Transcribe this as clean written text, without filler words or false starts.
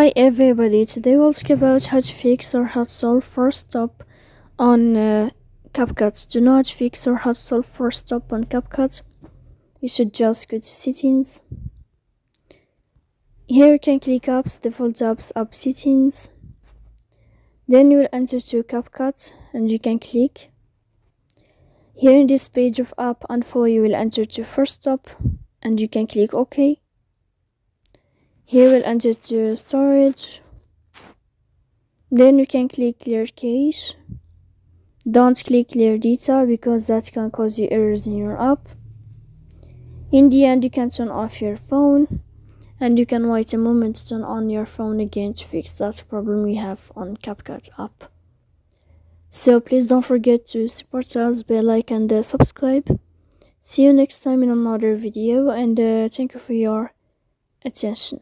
Hi everybody, today we'll talk about how to fix or how to solve Forcestop on CapCut. To know how to fix or how to solve Forcestop on CapCut, you should just go to settings. Here you can click apps, default apps, app settings. Then you will enter to CapCut and you can click. Here in this page of app info you will enter to Forcestop and you can click OK. Here we'll enter to storage. Then you can click clear cache. Don't click clear data because that can cause you errors in your app. In the end, you can turn off your phone and you can wait a moment to turn on your phone again to fix that problem you have on CapCut app. So please don't forget to support us by like and subscribe. See you next time in another video, and thank you for your attention.